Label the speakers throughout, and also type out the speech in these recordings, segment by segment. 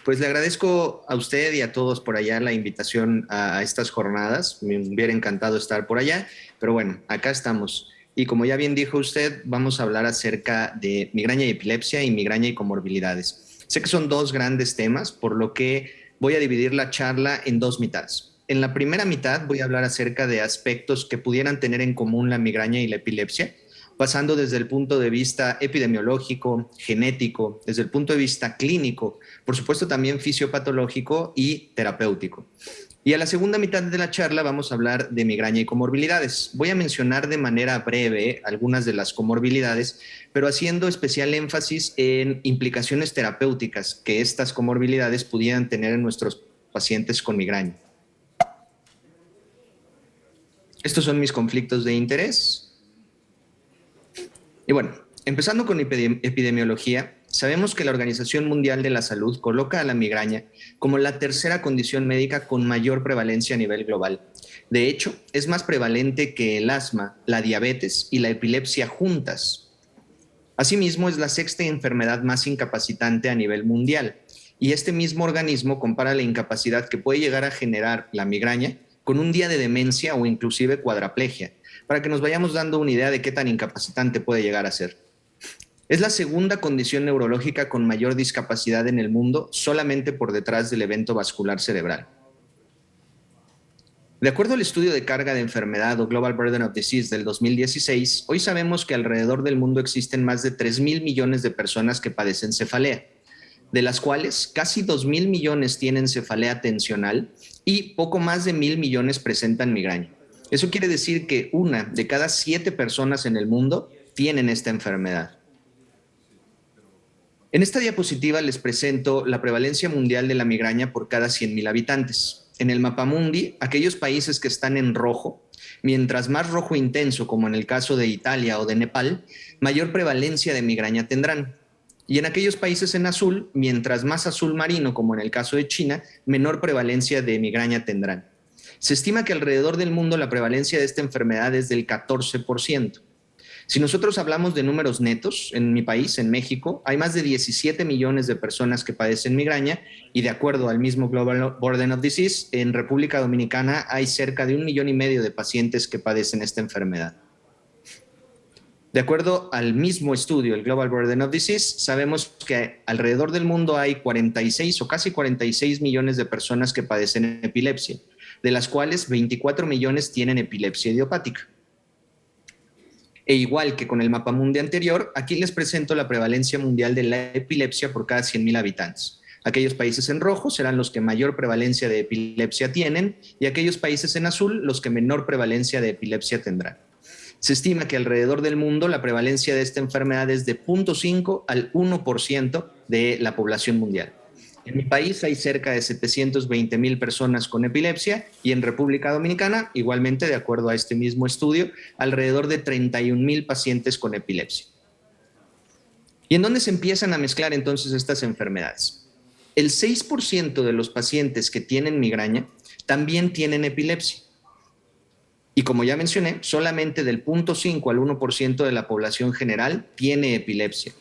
Speaker 1: Pues le agradezco a usted y a todos por allá la invitación a estas jornadas. Me hubiera encantado estar por allá, pero bueno, acá estamos. Y como ya bien dijo usted, vamos a hablar acerca de migraña y epilepsia y migraña y comorbilidades. Sé que son dos grandes temas, por lo que voy a dividir la charla en dos mitades. En la primera mitad voy a hablar acerca de aspectos que pudieran tener en común la migraña y la epilepsia, pasando desde el punto de vista epidemiológico, genético, desde el punto de vista clínico, por supuesto también fisiopatológico y terapéutico. Y a la segunda mitad de la charla vamos a hablar de migraña y comorbilidades. Voy a mencionar de manera breve algunas de las comorbilidades, pero haciendo especial énfasis en implicaciones terapéuticas que estas comorbilidades pudieran tener en nuestros pacientes con migraña. Estos son mis conflictos de interés. Y bueno, empezando con epidemiología, sabemos que la Organización Mundial de la Salud coloca a la migraña como la tercera condición médica con mayor prevalencia a nivel global. De hecho, es más prevalente que el asma, la diabetes y la epilepsia juntas. Asimismo, es la sexta enfermedad más incapacitante a nivel mundial. Y este mismo organismo compara la incapacidad que puede llegar a generar la migraña con un día de demencia o inclusive cuadraplegia, para que nos vayamos dando una idea de qué tan incapacitante puede llegar a ser. Es la segunda condición neurológica con mayor discapacidad en el mundo, solamente por detrás del evento vascular cerebral. De acuerdo al estudio de carga de enfermedad o Global Burden of Disease del 2016, hoy sabemos que alrededor del mundo existen más de 3.000 millones de personas que padecen cefalea, de las cuales casi 2.000 millones tienen cefalea tensional y poco más de 1.000 millones presentan migraña. Eso quiere decir que 1 de cada 7 personas en el mundo tienen esta enfermedad. En esta diapositiva les presento la prevalencia mundial de la migraña por cada 100.000 habitantes. En el mapamundi, aquellos países que están en rojo, mientras más rojo intenso, como en el caso de Italia o de Nepal, mayor prevalencia de migraña tendrán. Y en aquellos países en azul, mientras más azul marino, como en el caso de China, menor prevalencia de migraña tendrán. Se estima que alrededor del mundo la prevalencia de esta enfermedad es del 14%. Si nosotros hablamos de números netos, en mi país, en México, hay más de 17 millones de personas que padecen migraña y de acuerdo al mismo Global Burden of Disease, en República Dominicana hay cerca de 1,5 millones de pacientes que padecen esta enfermedad. De acuerdo al mismo estudio, el Global Burden of Disease, sabemos que alrededor del mundo hay 46 o casi 46 millones de personas que padecen epilepsia, de las cuales 24 millones tienen epilepsia idiopática. E igual que con el mapamundi anterior, aquí les presento la prevalencia mundial de la epilepsia por cada 100.000 habitantes. Aquellos países en rojo serán los que mayor prevalencia de epilepsia tienen y aquellos países en azul los que menor prevalencia de epilepsia tendrán. Se estima que alrededor del mundo la prevalencia de esta enfermedad es de 0.5 al 1% de la población mundial. En mi país hay cerca de 720,000 personas con epilepsia y en República Dominicana, igualmente de acuerdo a este mismo estudio, alrededor de 31,000 pacientes con epilepsia. ¿Y en dónde se empiezan a mezclar entonces estas enfermedades? El 6% de los pacientes que tienen migraña también tienen epilepsia. Y como ya mencioné, solamente del 0.5 al 1% de la población general tiene epilepsia.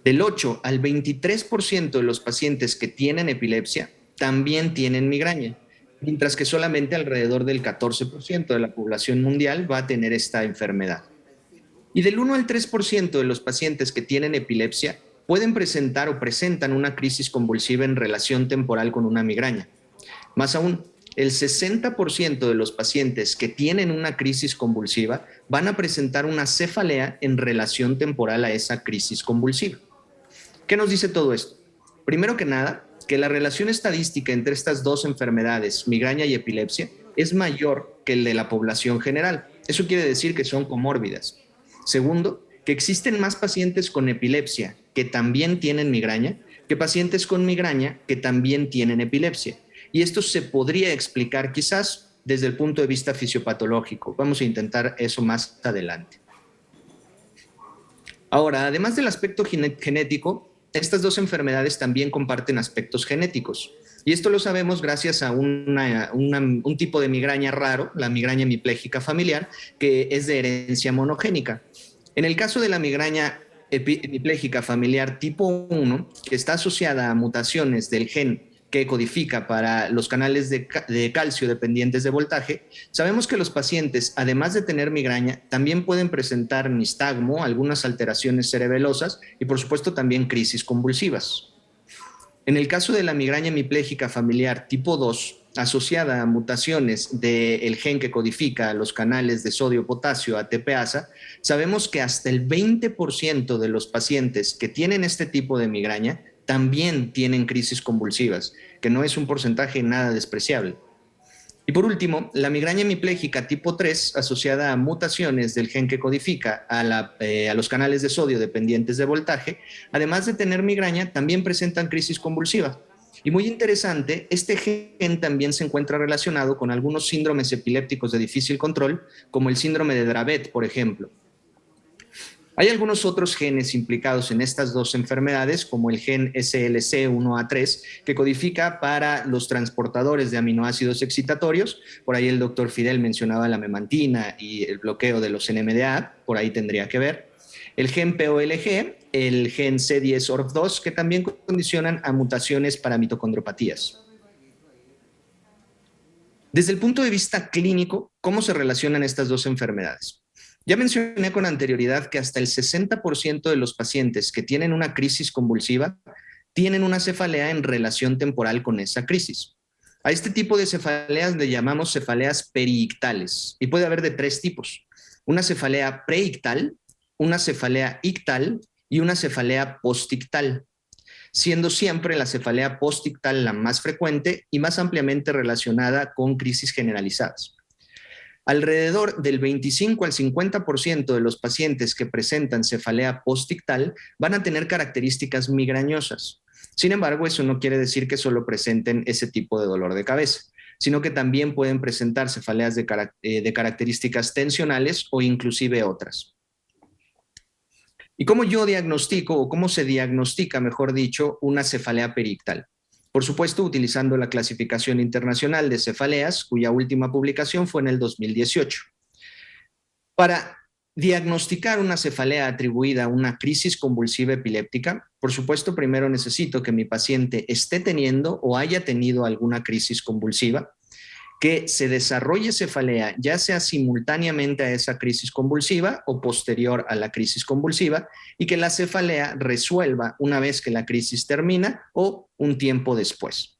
Speaker 1: Del 8 al 23% de los pacientes que tienen epilepsia también tienen migraña, mientras que solamente alrededor del 14% de la población mundial va a tener esta enfermedad. Y del 1 al 3% de los pacientes que tienen epilepsia pueden presentar o presentan una crisis convulsiva en relación temporal con una migraña. Más aún, el 60% de los pacientes que tienen una crisis convulsiva van a presentar una cefalea en relación temporal a esa crisis convulsiva. ¿Qué nos dice todo esto? Primero que nada, que la relación estadística entre estas dos enfermedades, migraña y epilepsia, es mayor que el de la población general. Eso quiere decir que son comórbidas. Segundo, que existen más pacientes con epilepsia que también tienen migraña que pacientes con migraña que también tienen epilepsia. Y esto se podría explicar quizás desde el punto de vista fisiopatológico. Vamos a intentar eso más adelante. Ahora, además del aspecto genético, estas dos enfermedades también comparten aspectos genéticos. Y esto lo sabemos gracias a un tipo de migraña raro, la migraña hemipléjica familiar, que es de herencia monogénica. En el caso de la migraña hemipléjica familiar tipo 1, que está asociada a mutaciones del gen que codifica para los canales de calcio dependientes de voltaje, sabemos que los pacientes, además de tener migraña, también pueden presentar nistagmo, algunas alteraciones cerebelosas y por supuesto también crisis convulsivas. En el caso de la migraña hemipléjica familiar tipo 2, asociada a mutaciones del gen que codifica los canales de sodio-potasio ATPasa, sabemos que hasta el 20% de los pacientes que tienen este tipo de migraña también tienen crisis convulsivas, que no es un porcentaje nada despreciable. Y por último, la migraña hemipléjica tipo 3, asociada a mutaciones del gen que codifica a los canales de sodio dependientes de voltaje, además de tener migraña, también presentan crisis convulsiva. Y muy interesante, este gen también se encuentra relacionado con algunos síndromes epilépticos de difícil control, como el síndrome de Dravet, por ejemplo. Hay algunos otros genes implicados en estas dos enfermedades, como el gen SLC1A3, que codifica para los transportadores de aminoácidos excitatorios. Por ahí el doctor Fidel mencionaba la memantina y el bloqueo de los NMDA, por ahí tendría que ver. El gen POLG, el gen C10ORF2, que también condicionan a mutaciones para mitocondropatías. Desde el punto de vista clínico, ¿cómo se relacionan estas dos enfermedades? Ya mencioné con anterioridad que hasta el 60% de los pacientes que tienen una crisis convulsiva tienen una cefalea en relación temporal con esa crisis. A este tipo de cefaleas le llamamos cefaleas periictales y puede haber de tres tipos: una cefalea preictal, una cefalea ictal y una cefalea postictal, siendo siempre la cefalea postictal la más frecuente y más ampliamente relacionada con crisis generalizadas. Alrededor del 25 al 50% de los pacientes que presentan cefalea postictal van a tener características migrañosas. Sin embargo, eso no quiere decir que solo presenten ese tipo de dolor de cabeza, sino que también pueden presentar cefaleas de características tensionales o inclusive otras. ¿Y cómo yo diagnostico, o cómo se diagnostica, mejor dicho, una cefalea periictal? Por supuesto, utilizando la clasificación internacional de cefaleas, cuya última publicación fue en el 2018. Para diagnosticar una cefalea atribuida a una crisis convulsiva epiléptica, por supuesto, primero necesito que mi paciente esté teniendo o haya tenido alguna crisis convulsiva, que se desarrolle cefalea ya sea simultáneamente a esa crisis convulsiva o posterior a la crisis convulsiva, y que la cefalea resuelva una vez que la crisis termina o un tiempo después.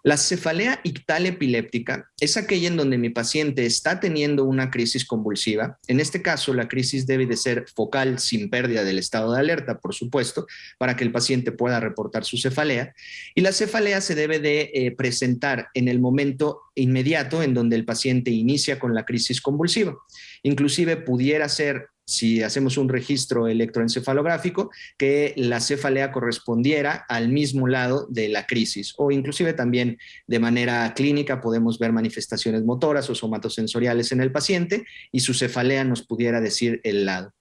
Speaker 1: La cefalea ictal epiléptica es aquella en donde mi paciente está teniendo una crisis convulsiva. En este caso, la crisis debe de ser focal sin pérdida del estado de alerta, por supuesto, para que el paciente pueda reportar su cefalea. Y la cefalea se debe de presentar en el momento inmediato en donde el paciente inicia con la crisis convulsiva. Inclusive pudiera ser, si hacemos un registro electroencefalográfico, que la cefalea correspondiera al mismo lado de la crisis, o inclusive también de manera clínica podemos ver manifestaciones motoras o somatosensoriales en el paciente y su cefalea nos pudiera decir el lado.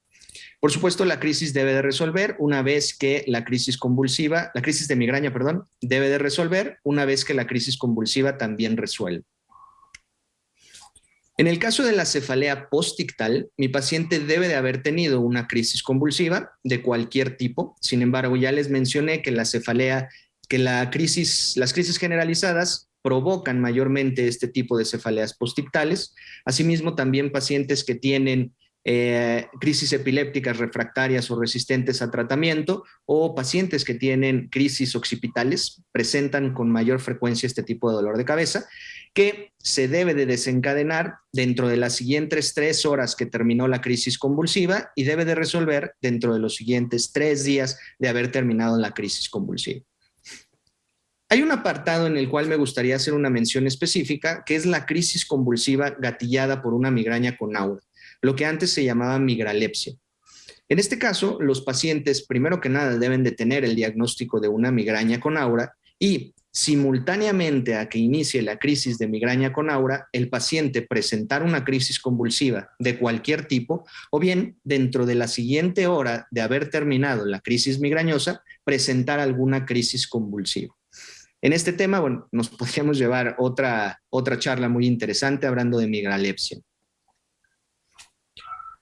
Speaker 1: Por supuesto, la crisis debe de resolver una vez que la crisis convulsiva, la crisis de migraña, perdón, debe de resolver una vez que la crisis convulsiva también resuelve. En el caso de la cefalea postictal, mi paciente debe de haber tenido una crisis convulsiva de cualquier tipo. Sin embargo, ya les mencioné que las crisis generalizadas provocan mayormente este tipo de cefaleas postictales. Asimismo, también pacientes que tienen crisis epilépticas refractarias o resistentes a tratamiento, o pacientes que tienen crisis occipitales presentan con mayor frecuencia este tipo de dolor de cabeza, que se debe de desencadenar dentro de las siguientes 3 horas que terminó la crisis convulsiva y debe de resolver dentro de los siguientes 3 días de haber terminado la crisis convulsiva. Hay un apartado en el cual me gustaría hacer una mención específica, que es la crisis convulsiva gatillada por una migraña con aura, lo que antes se llamaba migralepsia. En este caso, los pacientes, primero que nada, deben de tener el diagnóstico de una migraña con aura y, simultáneamente a que inicie la crisis de migraña con aura, el paciente presentar una crisis convulsiva de cualquier tipo, o bien, dentro de la siguiente hora de haber terminado la crisis migrañosa, presentar alguna crisis convulsiva. En este tema, bueno, nos podríamos llevar otra charla muy interesante hablando de migralepsia.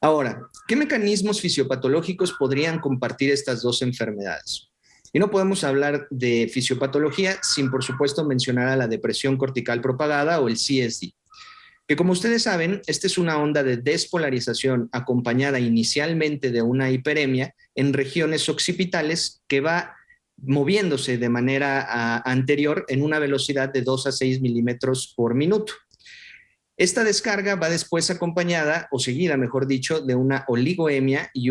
Speaker 1: Ahora, ¿qué mecanismos fisiopatológicos podrían compartir estas dos enfermedades? Y no podemos hablar de fisiopatología sin, por supuesto, mencionar a la depresión cortical propagada o el CSD, que como ustedes saben, esta es una onda de despolarización acompañada inicialmente de una hiperemia en regiones occipitales que va moviéndose de manera anterior en una velocidad de 2 a 6 milímetros por minuto. Esta descarga va después acompañada, o seguida, mejor dicho, de una oligoemia y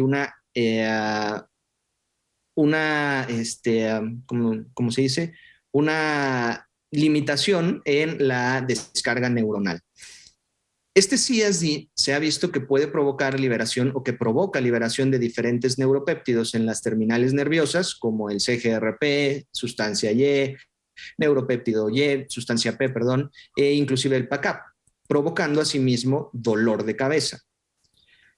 Speaker 1: ¿cómo se dice? Una limitación en la descarga neuronal. Este CSD se ha visto que puede provocar liberación o que provoca liberación de diferentes neuropéptidos en las terminales nerviosas, como el CGRP, sustancia Y, neuropéptido Y, sustancia P, perdón, e inclusive el PACAP, provocando asimismo dolor de cabeza.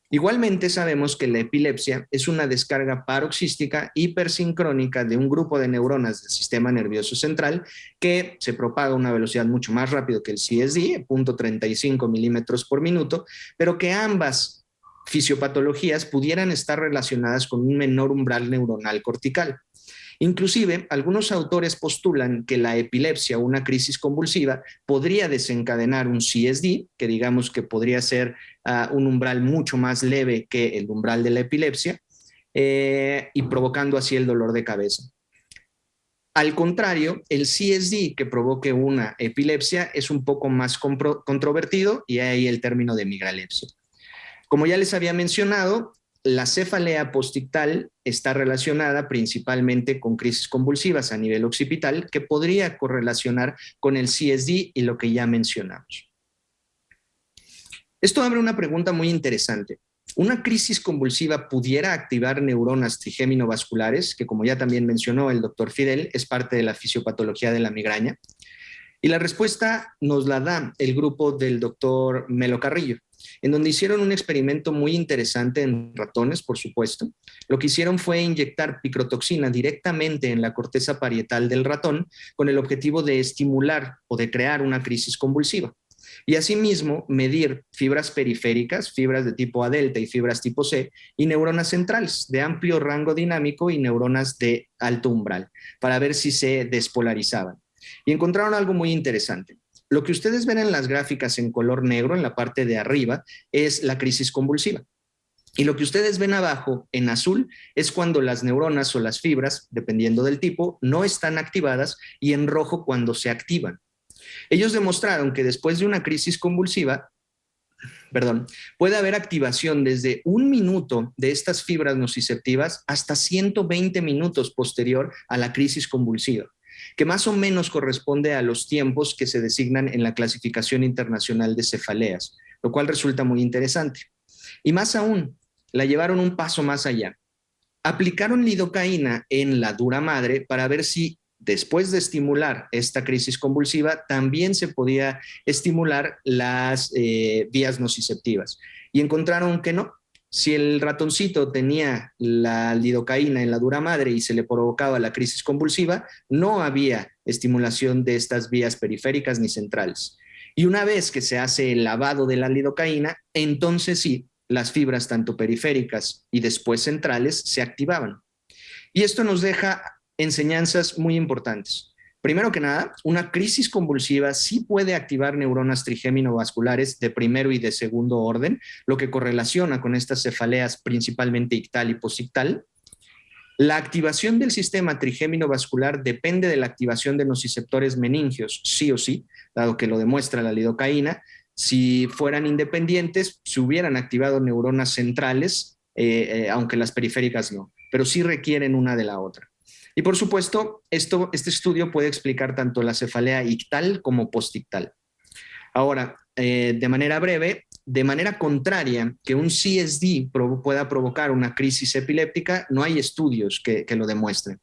Speaker 1: Igualmente sabemos que la epilepsia es una descarga paroxística hipersincrónica de un grupo de neuronas del sistema nervioso central que se propaga a una velocidad mucho más rápido que el CSD, 0.35 milímetros por minuto, pero que ambas fisiopatologías pudieran estar relacionadas con un menor umbral neuronal cortical. Inclusive, algunos autores postulan que la epilepsia o una crisis convulsiva podría desencadenar un CSD, que digamos que podría ser un umbral mucho más leve que el umbral de la epilepsia, y provocando así el dolor de cabeza. Al contrario, el CSD que provoque una epilepsia es un poco más controvertido y ahí el término de migralepsia. Como ya les había mencionado, la cefalea postictal está relacionada principalmente con crisis convulsivas a nivel occipital que podría correlacionar con el CSD y lo que ya mencionamos. Esto abre una pregunta muy interesante. ¿Una crisis convulsiva pudiera activar neuronas trigéminovasculares, que como ya también mencionó el doctor Fidel, es parte de la fisiopatología de la migraña? Y la respuesta nos la da el grupo del doctor Melo Carrillo, en donde hicieron un experimento muy interesante en ratones, por supuesto. Lo que hicieron fue inyectar picrotoxina directamente en la corteza parietal del ratón con el objetivo de estimular o de crear una crisis convulsiva. Y asimismo medir fibras periféricas, fibras de tipo A delta y fibras tipo C, y neuronas centrales de amplio rango dinámico y neuronas de alto umbral, para ver si se despolarizaban. Y encontraron algo muy interesante. Lo que ustedes ven en las gráficas en color negro, en la parte de arriba, es la crisis convulsiva. Y lo que ustedes ven abajo en azul es cuando las neuronas o las fibras, dependiendo del tipo, no están activadas, y en rojo cuando se activan. Ellos demostraron que después de una crisis convulsiva, puede haber activación desde 1 minuto de estas fibras nociceptivas hasta 120 minutos posterior a la crisis convulsiva, que más o menos corresponde a los tiempos que se designan en la clasificación internacional de cefaleas, lo cual resulta muy interesante. Y más aún, la llevaron un paso más allá. Aplicaron lidocaína en la dura madre para ver si después de estimular esta crisis convulsiva también se podía estimular las vías nociceptivas. Y encontraron que no. Si el ratoncito tenía la lidocaína en la dura madre y se le provocaba la crisis convulsiva, no había estimulación de estas vías periféricas ni centrales. Y una vez que se hace el lavado de la lidocaína, entonces sí, las fibras tanto periféricas y después centrales se activaban. Y esto nos deja enseñanzas muy importantes. Primero que nada, una crisis convulsiva sí puede activar neuronas trigéminovasculares de primero y de segundo orden, lo que correlaciona con estas cefaleas principalmente ictal y posictal. La activación del sistema trigéminovascular depende de la activación de nociceptores meningios, sí o sí, dado que lo demuestra la lidocaína. Si fueran independientes, se hubieran activado neuronas centrales, aunque las periféricas no, pero sí requieren una de la otra. Y por supuesto, este estudio puede explicar tanto la cefalea ictal como postictal. Ahora, de manera breve, de manera contraria que un CSD pueda provocar una crisis epiléptica, no hay estudios que lo demuestren.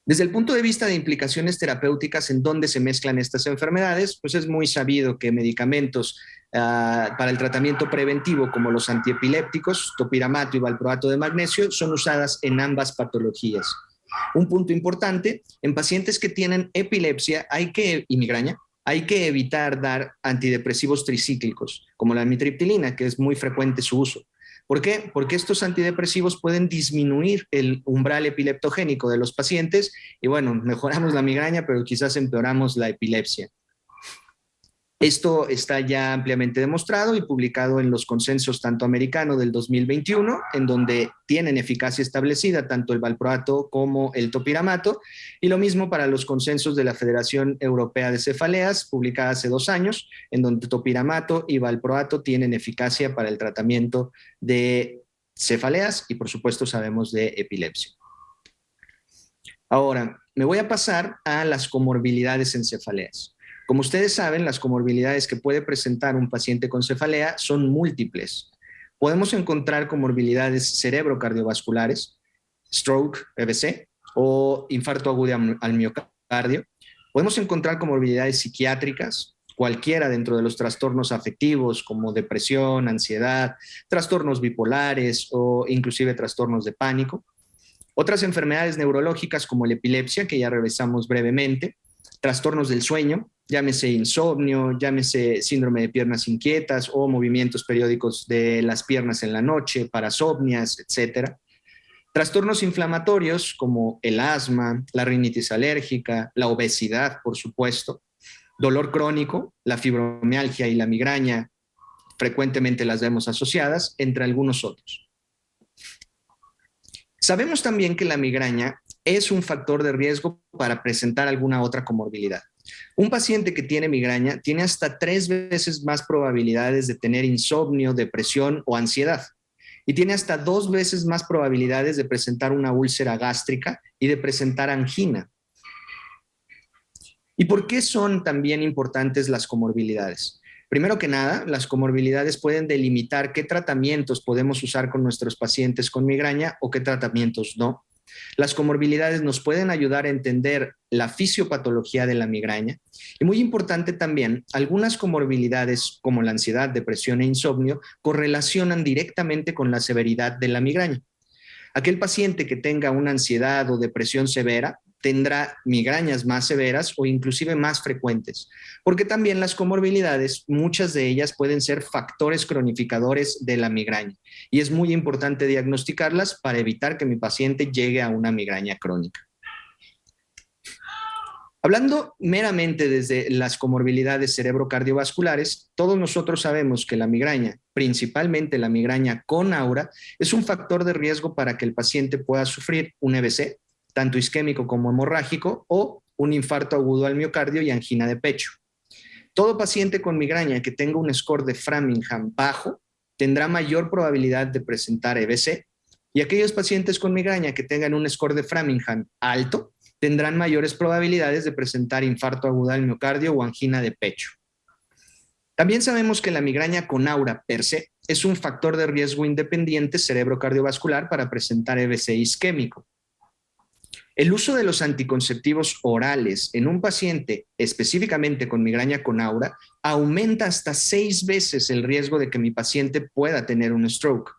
Speaker 1: Desde el punto de vista de implicaciones terapéuticas en dónde se mezclan estas enfermedades, pues es muy sabido que medicamentos para el tratamiento preventivo como los antiepilépticos, topiramato y valproato de magnesio, son usadas en ambas patologías. Un punto importante, en pacientes que tienen epilepsia y migraña, hay que evitar dar antidepresivos tricíclicos, como la amitriptilina, que es muy frecuente su uso. ¿Por qué? Porque estos antidepresivos pueden disminuir el umbral epileptogénico de los pacientes y bueno, mejoramos la migraña, pero quizás empeoramos la epilepsia. Esto está ya ampliamente demostrado y publicado en los consensos tanto americano del 2021, en donde tienen eficacia establecida tanto el valproato como el topiramato, y lo mismo para los consensos de la Federación Europea de Cefaleas, publicada hace 2 años, en donde topiramato y valproato tienen eficacia para el tratamiento de cefaleas y por supuesto sabemos de epilepsia. Ahora, me voy a pasar a las comorbilidades en cefaleas. Como ustedes saben, las comorbilidades que puede presentar un paciente con cefalea son múltiples. Podemos encontrar comorbilidades cerebrocardiovasculares, stroke, EBC, o infarto agudo al miocardio. Podemos encontrar comorbilidades psiquiátricas, cualquiera dentro de los trastornos afectivos como depresión, ansiedad, trastornos bipolares o inclusive trastornos de pánico. Otras enfermedades neurológicas como la epilepsia, que ya revisamos brevemente, trastornos del sueño, llámese insomnio, llámese síndrome de piernas inquietas o movimientos periódicos de las piernas en la noche, parasomnias, etcétera. Trastornos inflamatorios como el asma, la rinitis alérgica, la obesidad, por supuesto, dolor crónico, la fibromialgia y la migraña frecuentemente las vemos asociadas, entre algunos otros. Sabemos también que la migraña es un factor de riesgo para presentar alguna otra comorbilidad. Un paciente que tiene migraña tiene hasta 3 veces más probabilidades de tener insomnio, depresión o ansiedad. Y tiene hasta 2 veces más probabilidades de presentar una úlcera gástrica y de presentar angina. ¿Y por qué son también importantes las comorbilidades? Primero que nada, las comorbilidades pueden delimitar qué tratamientos podemos usar con nuestros pacientes con migraña o qué tratamientos no. Las comorbilidades nos pueden ayudar a entender la fisiopatología de la migraña y muy importante también, algunas comorbilidades como la ansiedad, depresión e insomnio correlacionan directamente con la severidad de la migraña. Aquel paciente que tenga una ansiedad o depresión severa tendrá migrañas más severas o inclusive más frecuentes, porque también las comorbilidades, muchas de ellas pueden ser factores cronificadores de la migraña y es muy importante diagnosticarlas para evitar que mi paciente llegue a una migraña crónica. Hablando meramente desde las comorbilidades cerebrocardiovasculares, todos nosotros sabemos que la migraña, principalmente la migraña con aura, es un factor de riesgo para que el paciente pueda sufrir un EBC, tanto isquémico como hemorrágico, o un infarto agudo al miocardio y angina de pecho. Todo paciente con migraña que tenga un score de Framingham bajo tendrá mayor probabilidad de presentar EBC, y aquellos pacientes con migraña que tengan un score de Framingham alto tendrán mayores probabilidades de presentar infarto agudo al miocardio o angina de pecho. También sabemos que la migraña con aura per se es un factor de riesgo independiente cerebrocardiovascular para presentar EBC isquémico. El uso de los anticonceptivos orales en un paciente específicamente con migraña con aura aumenta hasta 6 veces el riesgo de que mi paciente pueda tener un stroke.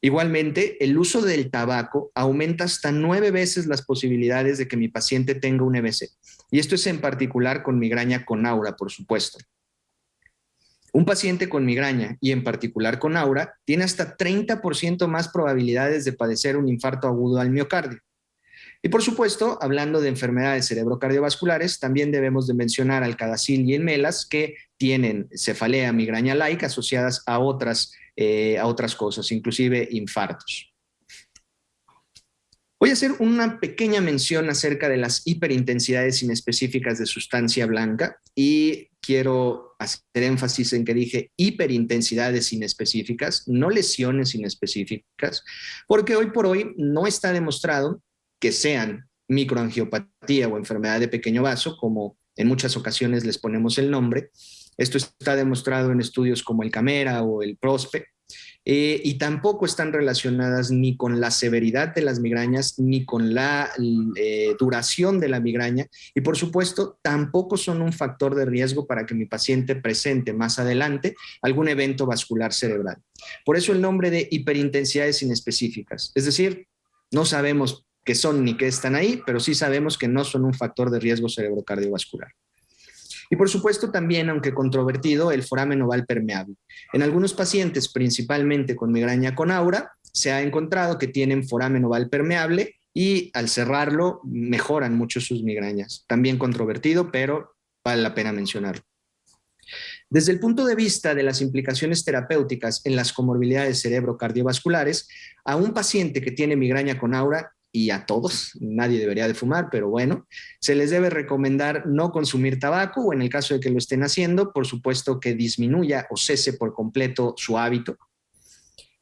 Speaker 1: Igualmente, el uso del tabaco aumenta hasta 9 veces las posibilidades de que mi paciente tenga un EBC. Y esto es en particular con migraña con aura, por supuesto. Un paciente con migraña y en particular con aura tiene hasta 30% más probabilidades de padecer un infarto agudo al miocardio. Y por supuesto, hablando de enfermedades cerebrocardiovasculares, también debemos de mencionar al Cadacil y el Melas, que tienen cefalea migraña-like asociadas a otras cosas, inclusive infartos. Voy a hacer una pequeña mención acerca de las hiperintensidades inespecíficas de sustancia blanca y quiero hacer énfasis en que dije hiperintensidades inespecíficas, no lesiones inespecíficas, porque hoy por hoy no está demostrado que sean microangiopatía o enfermedad de pequeño vaso, como en muchas ocasiones les ponemos el nombre. Esto está demostrado en estudios como el CAMERA o el PROSPE, y tampoco están relacionadas ni con la severidad de las migrañas, ni con la duración de la migraña, y por supuesto tampoco son un factor de riesgo para que mi paciente presente más adelante algún evento vascular cerebral. Por eso el nombre de hiperintensidades inespecíficas, es decir, no sabemos qué son ni qué están ahí, pero sí sabemos que no son un factor de riesgo cerebrocardiovascular. Y por supuesto también, aunque controvertido, el foramen oval permeable. En algunos pacientes, principalmente con migraña con aura, se ha encontrado que tienen foramen oval permeable y al cerrarlo mejoran mucho sus migrañas. También controvertido, pero vale la pena mencionarlo. Desde el punto de vista de las implicaciones terapéuticas en las comorbilidades cerebro-cardiovasculares, a un paciente que tiene migraña con aura, y a todos, nadie debería de fumar, pero bueno, se les debe recomendar no consumir tabaco o en el caso de que lo estén haciendo, por supuesto que disminuya o cese por completo su hábito.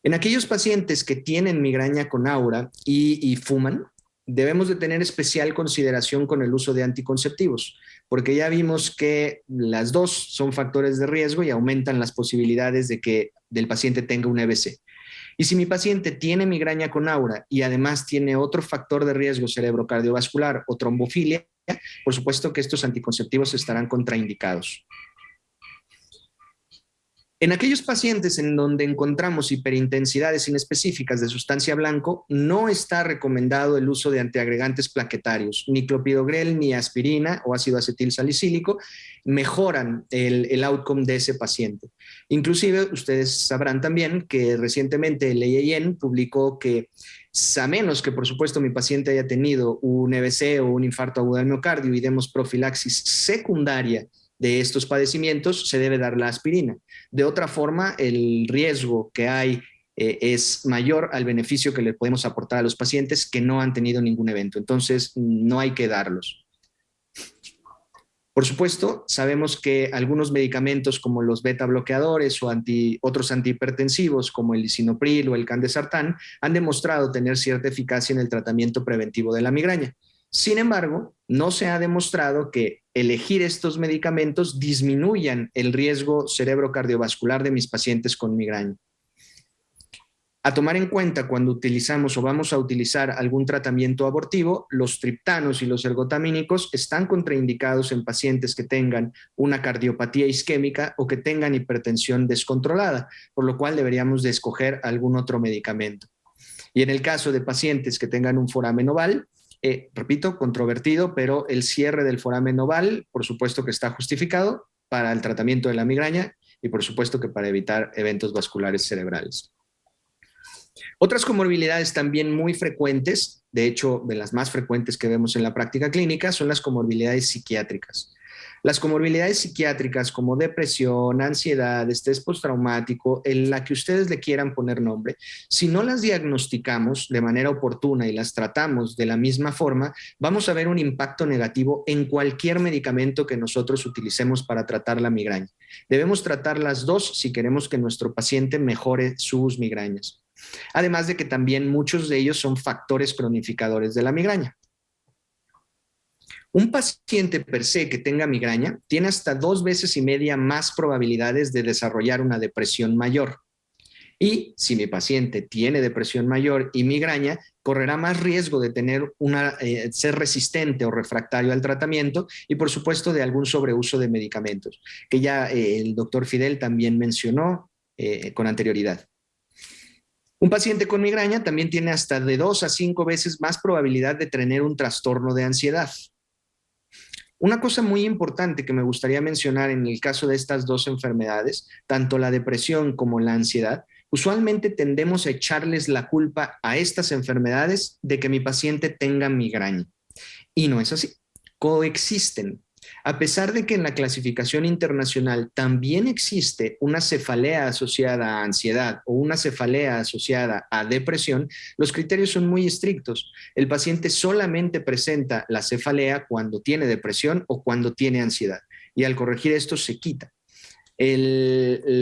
Speaker 1: En aquellos pacientes que tienen migraña con aura y fuman, debemos de tener especial consideración con el uso de anticonceptivos, porque ya vimos que las dos son factores de riesgo y aumentan las posibilidades de que el paciente tenga un EBC. Y si mi paciente tiene migraña con aura y además tiene otro factor de riesgo cerebrocardiovascular o trombofilia, por supuesto que estos anticonceptivos estarán contraindicados. En aquellos pacientes en donde encontramos hiperintensidades inespecíficas de sustancia blanco, no está recomendado el uso de antiagregantes plaquetarios, ni clopidogrel, ni aspirina o ácido acetil salicílico, mejoran el outcome de ese paciente. Inclusive, ustedes sabrán también que recientemente el EIN publicó que a menos que, por supuesto, mi paciente haya tenido un EBC o un infarto agudo del miocardio y demos profilaxis secundaria de estos padecimientos, se debe dar la aspirina. De otra forma, el riesgo que hay es mayor al beneficio que le podemos aportar a los pacientes que no han tenido ningún evento. Entonces, no hay que darlos. Por supuesto, sabemos que algunos medicamentos como los beta bloqueadores o otros antihipertensivos como el lisinopril o el candesartán han demostrado tener cierta eficacia en el tratamiento preventivo de la migraña. Sin embargo, no se ha demostrado que elegir estos medicamentos disminuyan el riesgo cerebrocardiovascular de mis pacientes con migraña. A tomar en cuenta cuando utilizamos o vamos a utilizar algún tratamiento abortivo, los triptanos y los ergotamínicos están contraindicados en pacientes que tengan una cardiopatía isquémica o que tengan hipertensión descontrolada, por lo cual deberíamos de escoger algún otro medicamento. Y en el caso de pacientes que tengan un foramen oval, repito, controvertido, pero el cierre del foramen oval, por supuesto que está justificado para el tratamiento de la migraña y por supuesto que para evitar eventos vasculares cerebrales. Otras comorbilidades también muy frecuentes, de hecho, de las más frecuentes que vemos en la práctica clínica, son las comorbilidades psiquiátricas. Las comorbilidades psiquiátricas como depresión, ansiedad, estrés postraumático, en la que ustedes le quieran poner nombre, si no las diagnosticamos de manera oportuna y las tratamos de la misma forma, vamos a ver un impacto negativo en cualquier medicamento que nosotros utilicemos para tratar la migraña. Debemos tratar las dos si queremos que nuestro paciente mejore sus migrañas. Además de que también muchos de ellos son factores cronificadores de la migraña. Un paciente per se que tenga migraña tiene hasta 2,5 veces más probabilidades de desarrollar una depresión mayor. Y si mi paciente tiene depresión mayor y migraña, correrá más riesgo de tener ser resistente o refractario al tratamiento y por supuesto de algún sobreuso de medicamentos, que ya el doctor Fidel también mencionó con anterioridad. Un paciente con migraña también tiene hasta de 2 a 5 veces más probabilidad de tener un trastorno de ansiedad. Una cosa muy importante que me gustaría mencionar en el caso de estas dos enfermedades, tanto la depresión como la ansiedad, usualmente tendemos a echarles la culpa a estas enfermedades de que mi paciente tenga migraña. Y no es así. Coexisten. A pesar de que en la clasificación internacional también existe una cefalea asociada a ansiedad o una cefalea asociada a depresión, los criterios son muy estrictos. El paciente solamente presenta la cefalea cuando tiene depresión o cuando tiene ansiedad y al corregir esto se quita. El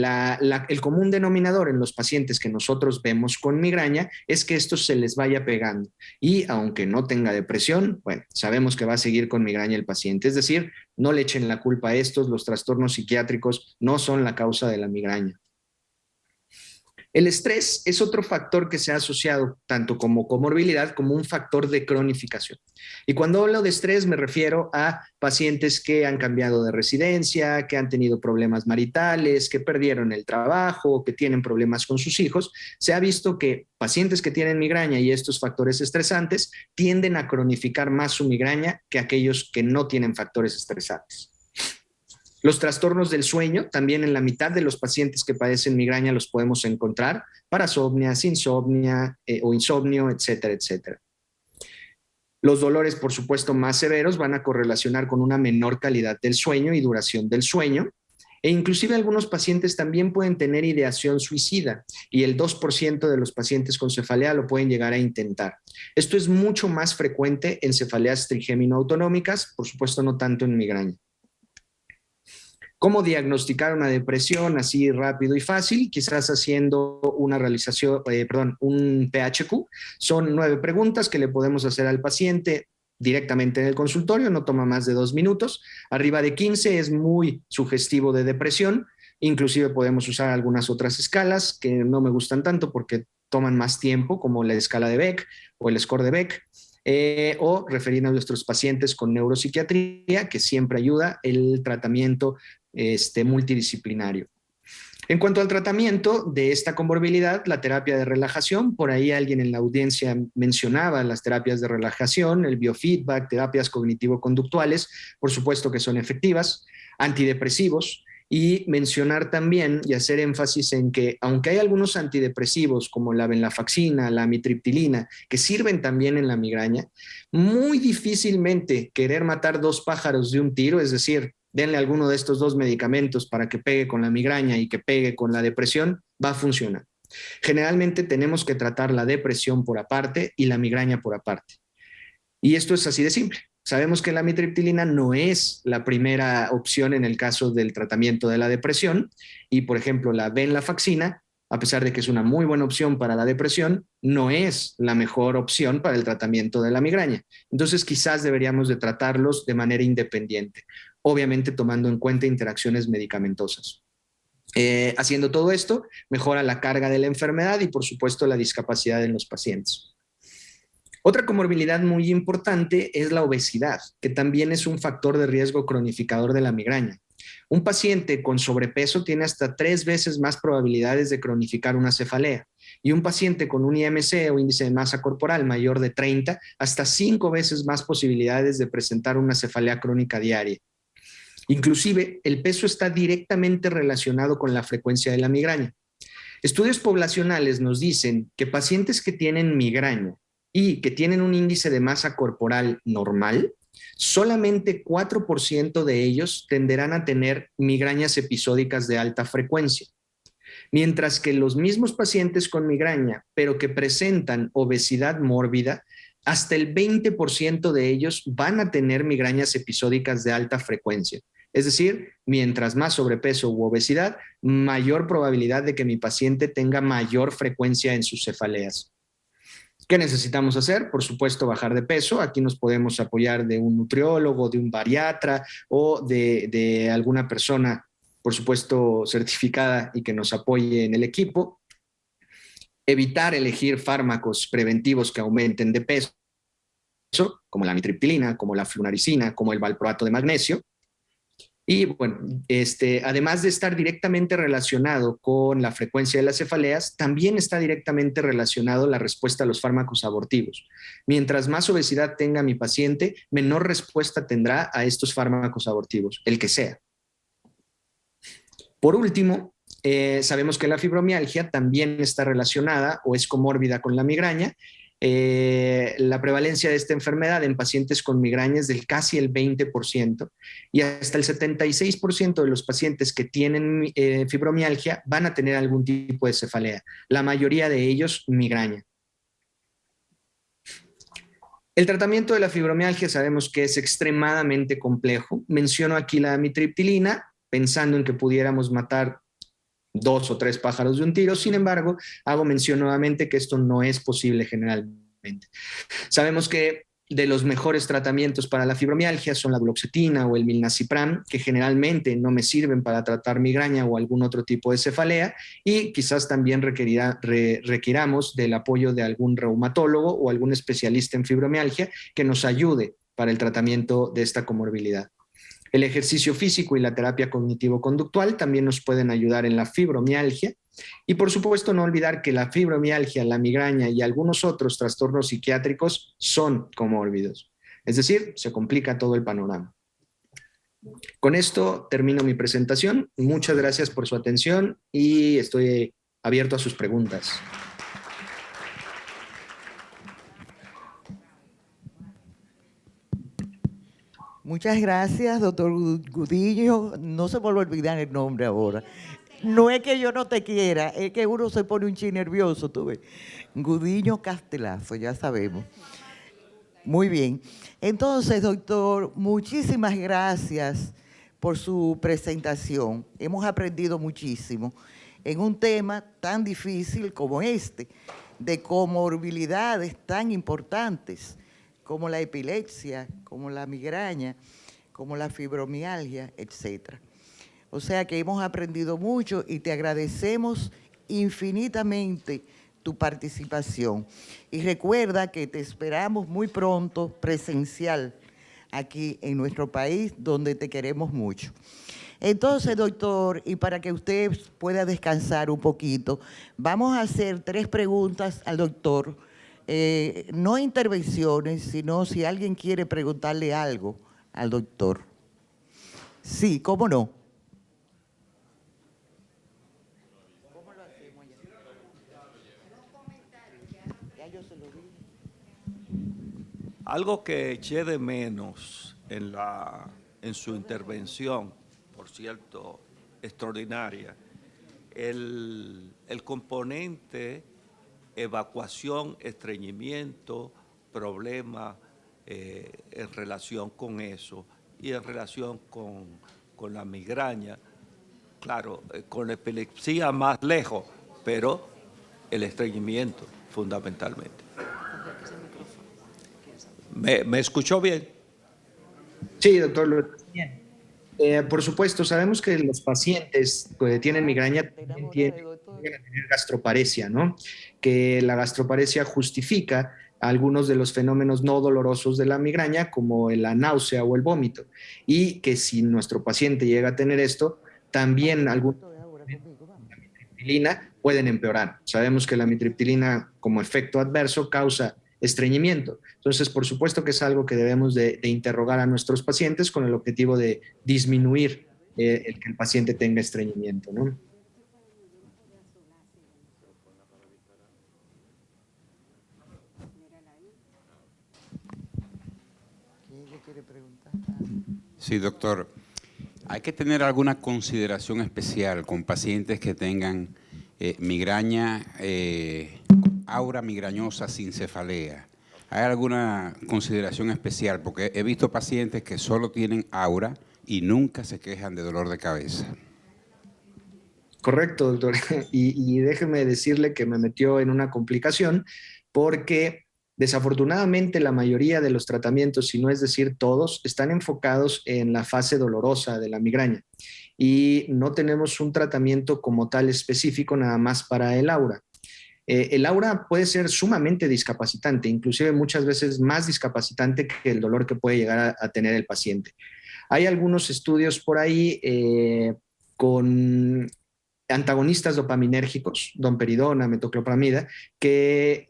Speaker 1: común denominador en los pacientes que nosotros vemos con migraña es que esto se les vaya pegando y aunque no tenga depresión, bueno, sabemos que va a seguir con migraña el paciente, es decir, no le echen la culpa a estos, los trastornos psiquiátricos no son la causa de la migraña. El estrés es otro factor que se ha asociado tanto como comorbilidad como un factor de cronificación. Y cuando hablo de estrés me refiero a pacientes que han cambiado de residencia, que han tenido problemas maritales, que perdieron el trabajo, que tienen problemas con sus hijos. Se ha visto que pacientes que tienen migraña y estos factores estresantes tienden a cronificar más su migraña que aquellos que no tienen factores estresantes. Los trastornos del sueño, también en la mitad de los pacientes que padecen migraña los podemos encontrar, parasomnia, sinsomnia o insomnio, etcétera, etcétera. Los dolores, por supuesto, más severos van a correlacionar con una menor calidad del sueño y duración del sueño. E inclusive algunos pacientes también pueden tener ideación suicida y el 2% de los pacientes con cefalea lo pueden llegar a intentar. Esto es mucho más frecuente en cefaleas trigémino-autonómicas, por supuesto no tanto en migraña. ¿Cómo diagnosticar una depresión así rápido y fácil? Quizás haciendo una realización, un PHQ. Son 9 preguntas que le podemos hacer al paciente directamente en el consultorio, no toma más de 2 minutos. Arriba de 15 es muy sugestivo de depresión. Inclusive podemos usar algunas otras escalas que no me gustan tanto porque toman más tiempo, como la escala de Beck o el score de Beck. O referirnos a nuestros pacientes con neuropsiquiatría, que siempre ayuda el tratamiento multidisciplinario. En cuanto al tratamiento de esta comorbilidad, la terapia de relajación, por ahí alguien en la audiencia mencionaba las terapias de relajación, el biofeedback, terapias cognitivo-conductuales, por supuesto que son efectivas, antidepresivos, y mencionar también y hacer énfasis en que aunque hay algunos antidepresivos como la venlafaxina, la amitriptilina, que sirven también en la migraña, muy difícilmente querer matar 2 pájaros de un tiro, es decir, denle alguno de estos 2 medicamentos para que pegue con la migraña y que pegue con la depresión, va a funcionar. Generalmente tenemos que tratar la depresión por aparte y la migraña por aparte. Y esto es así de simple. Sabemos que la amitriptilina no es la primera opción en el caso del tratamiento de la depresión y, por ejemplo, la venlafaxina, a pesar de que es una muy buena opción para la depresión, no es la mejor opción para el tratamiento de la migraña. Entonces, quizás deberíamos de tratarlos de manera independiente, obviamente tomando en cuenta interacciones medicamentosas. Haciendo todo esto, mejora la carga de la enfermedad y, por supuesto, la discapacidad en los pacientes. Otra comorbilidad muy importante es la obesidad, que también es un factor de riesgo cronificador de la migraña. Un paciente con sobrepeso tiene hasta 3 veces más probabilidades de cronificar una cefalea y un paciente con un IMC o índice de masa corporal mayor de 30 hasta 5 veces más posibilidades de presentar una cefalea crónica diaria. Inclusive, el peso está directamente relacionado con la frecuencia de la migraña. Estudios poblacionales nos dicen que pacientes que tienen migraña y que tienen un índice de masa corporal normal, solamente 4% de ellos tenderán a tener migrañas episódicas de alta frecuencia. Mientras que los mismos pacientes con migraña, pero que presentan obesidad mórbida, hasta el 20% de ellos van a tener migrañas episódicas de alta frecuencia. Es decir, mientras más sobrepeso u obesidad, mayor probabilidad de que mi paciente tenga mayor frecuencia en sus cefaleas. ¿Qué necesitamos hacer? Por supuesto, bajar de peso. Aquí nos podemos apoyar de un nutriólogo, de un bariatra o de alguna persona, por supuesto, certificada y que nos apoye en el equipo. Evitar elegir fármacos preventivos que aumenten de peso, como la amitriptilina, como la flunaricina, como el valproato de magnesio. Y bueno, además de estar directamente relacionado con la frecuencia de las cefaleas, también está directamente relacionado la respuesta a los fármacos abortivos. Mientras más obesidad tenga mi paciente, menor respuesta tendrá a estos fármacos abortivos, el que sea. Por último, sabemos que la fibromialgia también está relacionada o es comórbida con la migraña. La prevalencia de esta enfermedad en pacientes con migraña es del casi el 20% y hasta el 76% de los pacientes que tienen fibromialgia van a tener algún tipo de cefalea, la mayoría de ellos migraña. El tratamiento de la fibromialgia sabemos que es extremadamente complejo. Menciono aquí la amitriptilina, pensando en que pudiéramos matar 2 o 3 pájaros de un tiro. Sin embargo, hago mención nuevamente que esto no es posible generalmente. Sabemos que de los mejores tratamientos para la fibromialgia son la duloxetina o el milnacipran, que generalmente no me sirven para tratar migraña o algún otro tipo de cefalea, y quizás también requiramos del apoyo de algún reumatólogo o algún especialista en fibromialgia que nos ayude para el tratamiento de esta comorbilidad. El ejercicio físico y la terapia cognitivo-conductual también nos pueden ayudar en la fibromialgia. Y por supuesto, no olvidar que la fibromialgia, la migraña y algunos otros trastornos psiquiátricos son comórbidos. Es decir, se complica todo el panorama. Con esto termino mi presentación. Muchas gracias por su atención y estoy abierto a sus preguntas.
Speaker 2: Muchas gracias, doctor Gudillo. No se me vuelve a olvidar el nombre ahora. No es que yo no te quiera, es que uno se pone un chin nervioso, tú ves. Gudillo Castelazo, ya sabemos. Muy bien. Entonces, doctor, muchísimas gracias por su presentación. Hemos aprendido muchísimo en un tema tan difícil como este, de comorbilidades tan importantes como la epilepsia, como la migraña, como la fibromialgia, etc. O sea que hemos aprendido mucho y te agradecemos infinitamente tu participación. Y recuerda que te esperamos muy pronto presencial aquí en nuestro país, donde te queremos mucho. Entonces, doctor, y para que usted pueda descansar un poquito, vamos a hacer 3 preguntas al doctor. No intervenciones, sino si alguien quiere preguntarle algo al doctor. Sí, ¿cómo no? ¿Cómo lo hacemos ya? Ya yo se lo dije.
Speaker 3: Algo que eché de menos en su intervención, por cierto, extraordinaria, el componente evacuación, estreñimiento, problema en relación con eso y en relación con la migraña. Claro, con la epilepsia más lejos, pero el estreñimiento fundamentalmente. ¿Me escuchó bien?
Speaker 1: Sí, doctor. Bien. Por supuesto, sabemos que los pacientes que tienen migraña también llegan a tener gastroparesia, ¿no? Que la gastroparesia justifica algunos de los fenómenos no dolorosos de la migraña, como la náusea o el vómito. Y que si nuestro paciente llega a tener esto, también algunos mitriptilina pueden empeorar. Sabemos que la mitriptilina, como efecto adverso, causa estreñimiento. Entonces, por supuesto que es algo que debemos de interrogar a nuestros pacientes con el objetivo de disminuir el que el paciente tenga estreñimiento, ¿no?
Speaker 2: ¿Quién quiere preguntar?
Speaker 4: Sí, doctor. Hay que tener alguna consideración especial con pacientes que tengan migraña, aura migrañosa sin cefalea. ¿Hay alguna consideración especial? Porque he visto pacientes que solo tienen aura y nunca se quejan de dolor de cabeza.
Speaker 1: Correcto, doctor. Y déjeme decirle que me metió en una complicación porque desafortunadamente la mayoría de los tratamientos, si no es decir todos, están enfocados en la fase dolorosa de la migraña y no tenemos un tratamiento como tal específico nada más para el aura. El aura puede ser sumamente discapacitante, inclusive muchas veces más discapacitante que el dolor que puede llegar a tener el paciente. Hay algunos estudios por ahí con antagonistas dopaminérgicos, domperidona, metoclopramida, que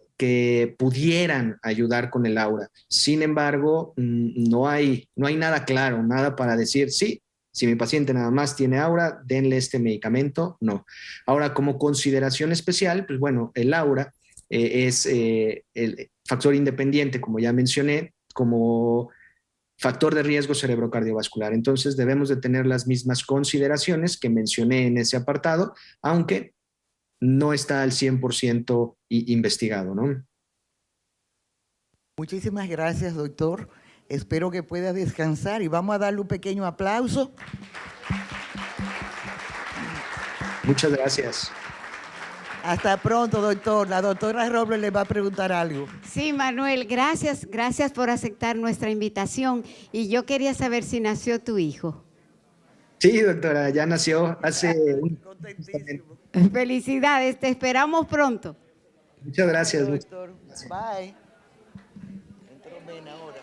Speaker 1: pudieran ayudar con el aura. Sin embargo, no hay nada claro, nada para decir, sí, si mi paciente nada más tiene aura, denle este medicamento, no. Ahora, como consideración especial, pues bueno, el aura es el factor independiente, como ya mencioné, como factor de riesgo cerebrocardiovascular. Entonces debemos de tener las mismas consideraciones que mencioné en ese apartado, aunque no está al 100% investigado, ¿no?
Speaker 2: Muchísimas gracias, doctor. Espero que pueda descansar y vamos a darle un pequeño aplauso.
Speaker 1: Muchas gracias.
Speaker 2: Hasta pronto, doctor. La doctora Robles le va a preguntar algo.
Speaker 5: Sí, Manuel, gracias por aceptar nuestra invitación. Y yo quería saber si nació tu hijo.
Speaker 1: Sí, doctora, ya nació hace
Speaker 2: Contentísimo.
Speaker 5: Felicidades, te esperamos pronto.
Speaker 1: Muchas gracias.
Speaker 2: Doctor. Bye. Entró Mena ahora.